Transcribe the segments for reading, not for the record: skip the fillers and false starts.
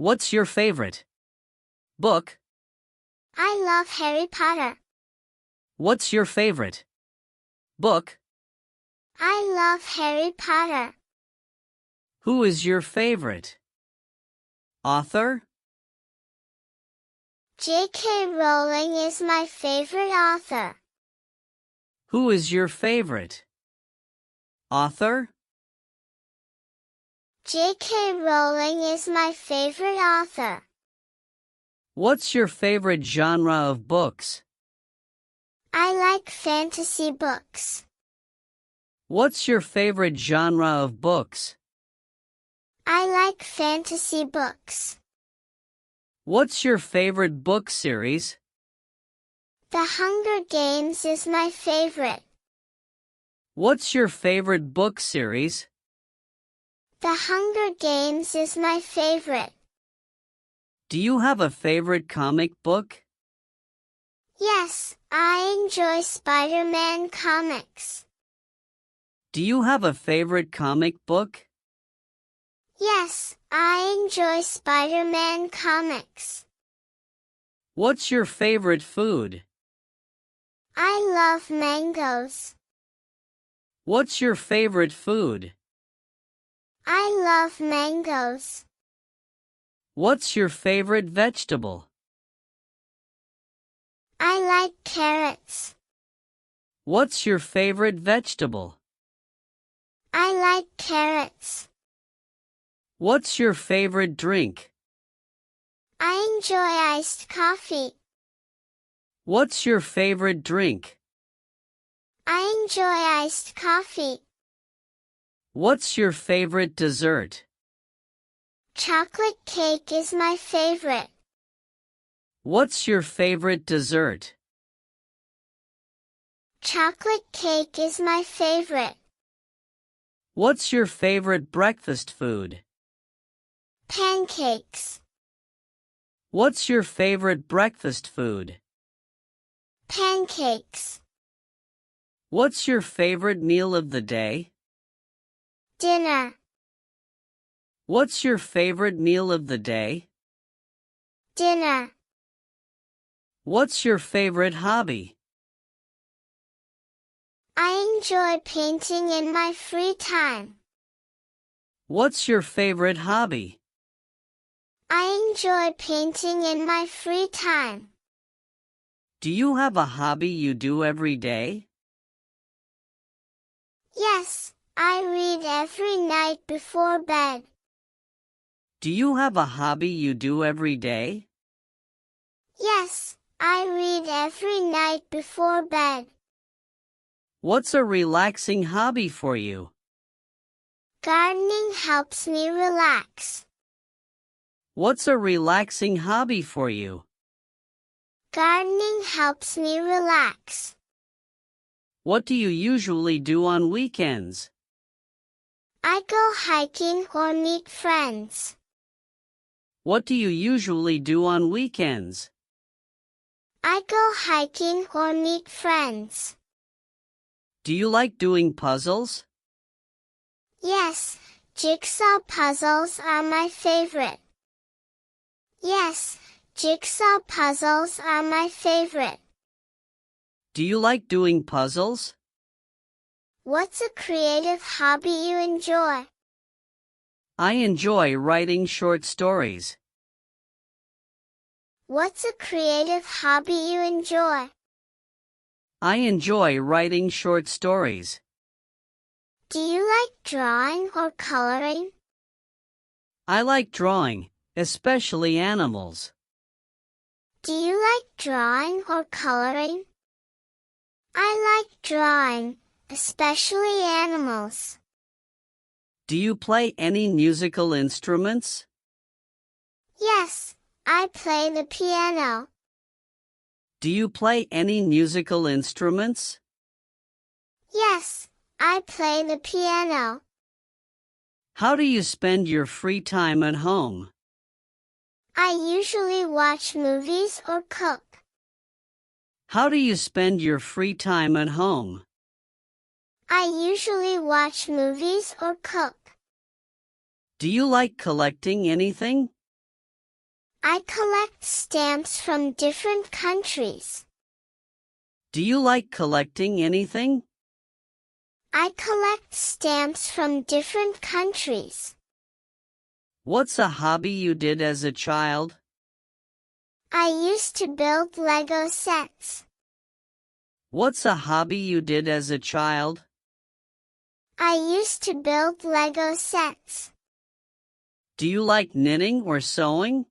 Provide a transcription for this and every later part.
What's your favorite book? I love Harry Potter. What's your favorite book? I love Harry Potter. Who is your favorite author? J.K. Rowling is my favorite author. Who is your favorite author? J.K. Rowling is my favorite author. What's your favorite genre of books? I like fantasy books. What's your favorite genre of books? I like fantasy books. What's your favorite book series? The Hunger Games is my favorite. What's your favorite book series? The Hunger Games is my favorite. Do you have a favorite comic book? Yes, I enjoy Spider-Man comics. Do you have a favorite comic book? Yes, I enjoy Spider-Man comics. What's your favorite food? I love mangoes. What's your favorite food? I love mangoes. What's your favorite vegetable? I like carrots. What's your favorite vegetable? I like carrots. What's your favorite drink? I enjoy iced coffee. What's your favorite drink? I enjoy iced coffee. What's your favorite dessert? Chocolate cake is my favorite. What's your favorite dessert? Chocolate cake is my favorite. What's your favorite breakfast food? Pancakes. What's your favorite breakfast food? Pancakes. What's your favorite meal of the day? Dinner. What's your favorite meal of the day? Dinner. What's your favorite hobby? I enjoy painting in my free time. What's your favorite hobby? I enjoy painting in my free time. Do you have a hobby you do every day? Yes, I read every night before bed. Do you have a hobby you do every day? Yes, I read every night before bed. What's a relaxing hobby for you? Gardening helps me relax. What's a relaxing hobby for you? Gardening helps me relax. What do you usually do on weekends? I go hiking or meet friends. What do you usually do on weekends? I go hiking or meet friends. Do you like doing puzzles? Yes, jigsaw puzzles are my favorite. Yes, jigsaw puzzles are my favorite. Do you like doing puzzles? What's a creative hobby you enjoy? I enjoy writing short stories. What's a creative hobby you enjoy? I enjoy writing short stories. Do you like drawing or coloring? I like drawing, especially animals. Do you like drawing or coloring? I like drawing, especially animals. Do you play any musical instruments? Yes, I play the piano. Do you play any musical instruments? Yes, I play the piano. How do you spend your free time at home? I usually watch movies or cook. How do you spend your free time at home? I usually watch movies or cook. Do you like collecting anything? I collect stamps from different countries. Do you like collecting anything? I collect stamps from different countries. What's a hobby you did as a child? I used to build Lego sets. What's a hobby you did as a child? I used to build Lego sets. Do you like knitting or sewing?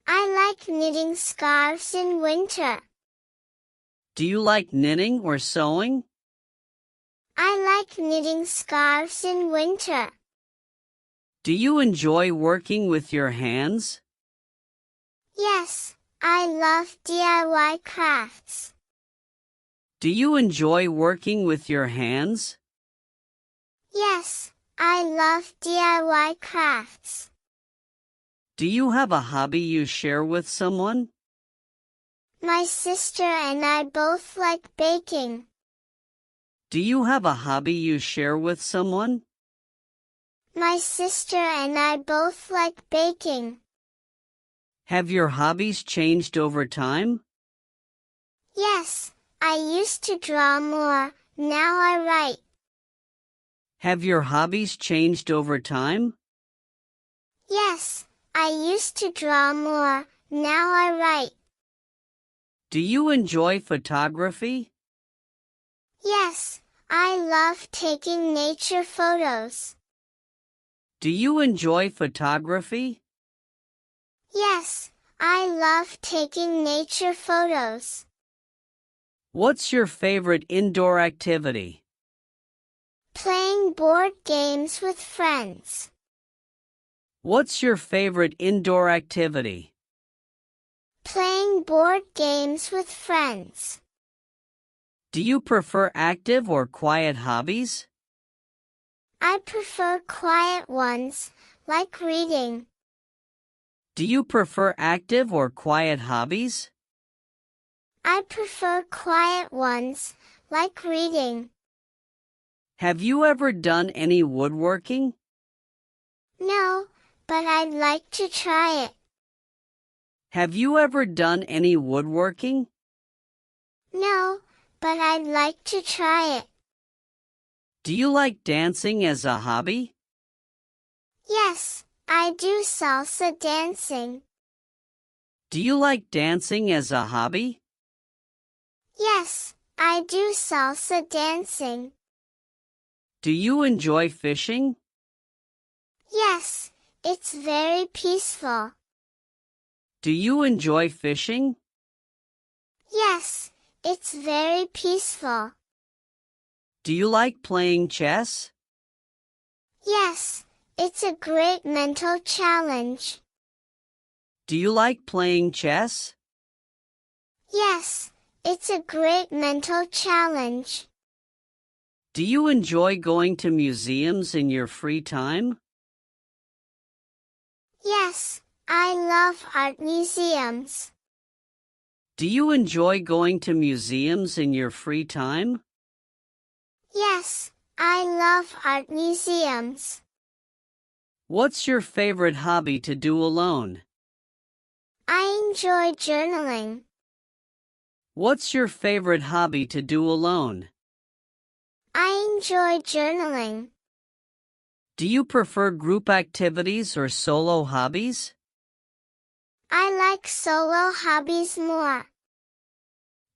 I like knitting scarves in winter. Do you like knitting or sewing? I like knitting scarves in winter. Do you enjoy working with your hands? Yes, I love DIY crafts. Do you enjoy working with your hands? Yes, I love DIY crafts. Do you have a hobby you share with someone? My sister and I both like baking. Do you have a hobby you share with someone? My sister and I both like baking. Have your hobbies changed over time? Yes, I used to draw more, now I write. Have your hobbies changed over time? Yes, I used to draw more, now I write. Do you enjoy photography? Yes, I love taking nature photos. Do you enjoy photography? Yes, I love taking nature photos. What's your favorite indoor activity? Playing board games with friends. What's your favorite indoor activity? Playing board games with friends. Do you prefer active or quiet hobbies? I prefer quiet ones, like reading. Do you prefer active or quiet hobbies? I prefer quiet ones, like reading. Have you ever done any woodworking? No, but I'd like to try it. Have you ever done any woodworking? No, but I'd like to try it. Do you like dancing as a hobby? Yes, I do salsa dancing. Do you like dancing as a hobby? Yes, I do salsa dancing. Do you enjoy fishing? Yes, it's very peaceful. Do you enjoy fishing? Yes, it's very peaceful. Do you like playing chess? Yes, it's a great mental challenge. Do you like playing chess? Yes, it's a great mental challenge. Do you enjoy going to museums in your free time? Yes, I love art museums. Do you enjoy going to museums in your free time? Yes, I love art museums. What's your favorite hobby to do alone? I enjoy journaling. What's your favorite hobby to do alone? I enjoy journaling. Do you prefer group activities or solo hobbies? I like solo hobbies more.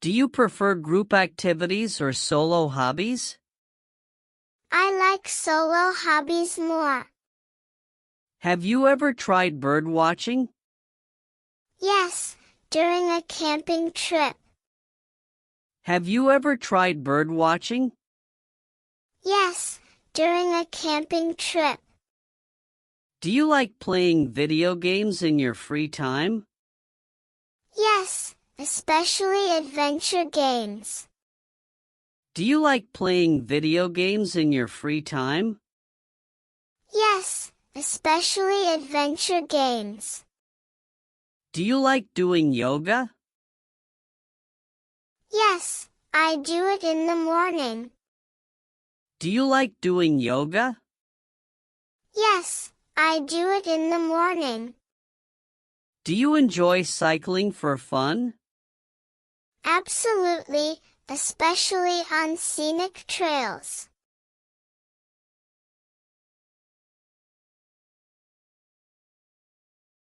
Do you prefer group activities or solo hobbies? I like solo hobbies more. Have you ever tried bird watching? Yes, during a camping trip. Have you ever tried bird watching? Yes, during a camping trip. Do you like playing video games in your free time? Yes, especially adventure games. Do you like playing video games in your free time? Yes, especially adventure games. Do you like doing yoga? Yes, I do it in the morning. Do you like doing yoga? Yes, I do it in the morning. Do you enjoy cycling for fun? Absolutely, especially on scenic trails.